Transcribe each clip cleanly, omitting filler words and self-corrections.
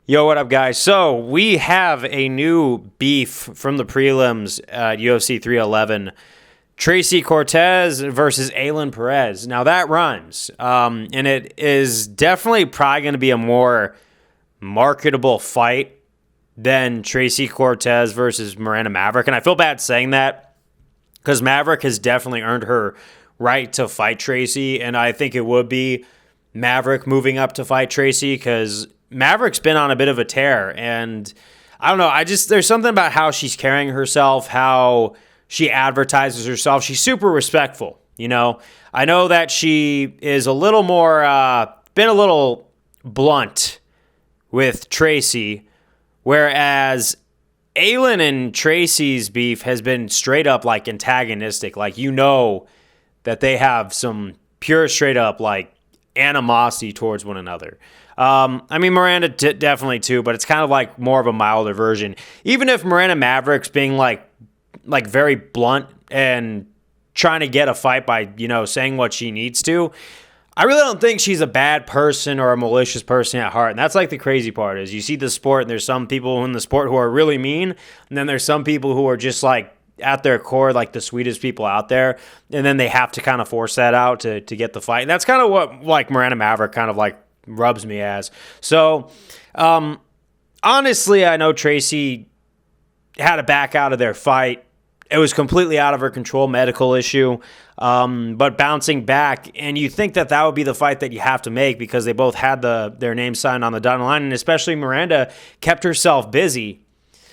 Yo, what up, guys? So we have a new beef from the prelims at UFC 311. Tracy Cortez versus Ailin Perez. Now that rhymes, and it is definitely probably going to be a more marketable fight than Tracy Cortez versus Miranda Maverick. And I feel bad saying that because Maverick has definitely earned her right to fight Tracy, and I think it would be Maverick moving up to fight Tracy because Maverick's been on a bit of a tear, and I don't know. There's something about how she's carrying herself, how she advertises herself. She's super respectful, you know. I know that she is a little more, been a little blunt with Tracy, whereas Ailin and Tracy's beef has been straight up like antagonistic. Like, you know that they have some pure straight up like animosity towards one another. I mean, Miranda definitely too, but it's kind of like more of a milder version. Even if Miranda Maverick's being like very blunt and trying to get a fight by, saying what she needs to, I really don't think she's a bad person or a malicious person at heart. And that's like the crazy part is you see the sport and there's some people in the sport who are really mean. And then there's some people who are just like at their core, like the sweetest people out there. And then they have to kind of force that out to get the fight. And that's kind of what like Miranda Maverick kind of like rubs me as. So, honestly, I know Tracy had to back out of their fight. It was completely out of her control, medical issue. But bouncing back, and you think that would be the fight that you have to make because they both had their names signed on the dotted line, and especially Miranda kept herself busy.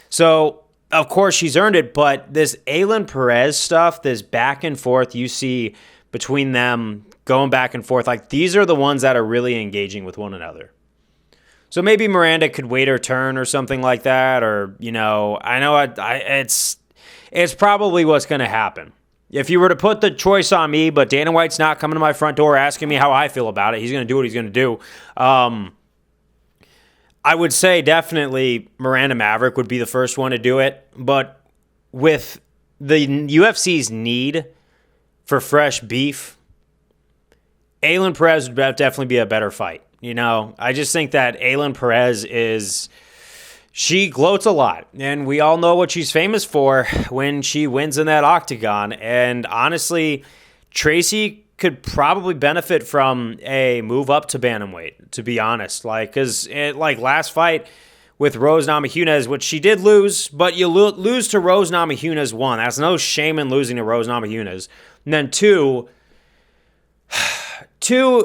So, of course, she's earned it, but this Ailin Perez stuff, this back and forth you see between them going back and forth, like these are the ones that are really engaging with one another. So maybe Miranda could wait her turn or something like that, or, I know it's probably what's going to happen. If you were to put the choice on me, but Dana White's not coming to my front door asking me how I feel about it, he's going to do what he's going to do. I would say definitely Miranda Maverick would be the first one to do it, but with the UFC's need for fresh beef, Ailin Perez would definitely be a better fight. I just think that Ailin Perez she gloats a lot, and we all know what she's famous for when she wins in that octagon. And honestly, Tracy could probably benefit from a move up to bantamweight, to be honest. Because last fight with Rose Namajunas, which she did lose, but you lose to Rose Namajunas, one. That's no shame in losing to Rose Namajunas. And then two,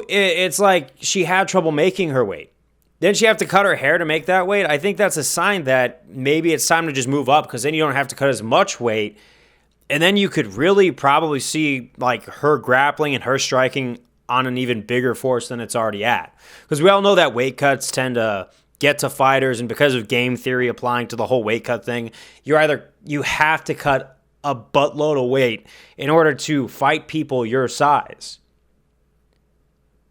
it's like she had trouble making her weight. Didn't she have to cut her hair to make that weight? I think that's a sign that maybe it's time to just move up because then you don't have to cut as much weight. And then you could really probably see like her grappling and her striking on an even bigger force than it's already at. Because we all know that weight cuts tend to get to fighters, and because of game theory applying to the whole weight cut thing, you have to cut a buttload of weight in order to fight people your size.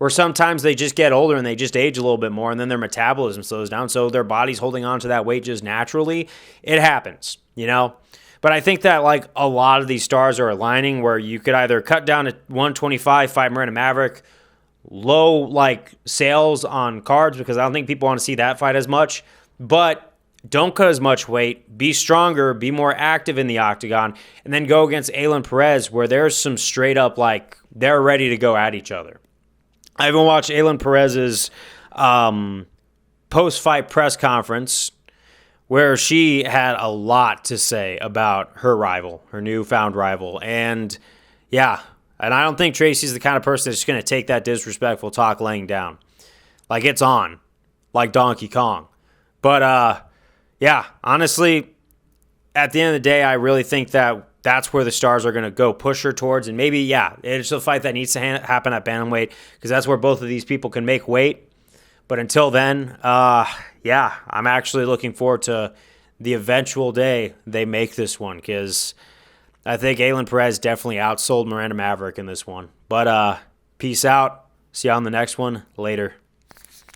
Or sometimes they just get older and they just age a little bit more, and then their metabolism slows down, so their body's holding on to that weight just naturally. It happens, But I think that like a lot of these stars are aligning where you could either cut down to 125, fight Miranda Maverick, low like sales on cards because I don't think people want to see that fight as much, but don't cut as much weight, be stronger, be more active in the octagon, and then go against Ailin Perez where there's some straight up like they're ready to go at each other. I haven't watched Ailin Perez's post-fight press conference where she had a lot to say about her rival, her newfound rival. And yeah, and I don't think Tracy's the kind of person that's just going to take that disrespectful talk laying down. Like it's on, like Donkey Kong. But yeah, honestly, at the end of the day, I really think that that's where the stars are going to go push her towards. And maybe, yeah, it's a fight that needs to happen at bantamweight because that's where both of these people can make weight. But until then, yeah, I'm actually looking forward to the eventual day they make this one because I think Ailin Perez definitely outsold Miranda Maverick in this one. But peace out. See you on the next one. Later.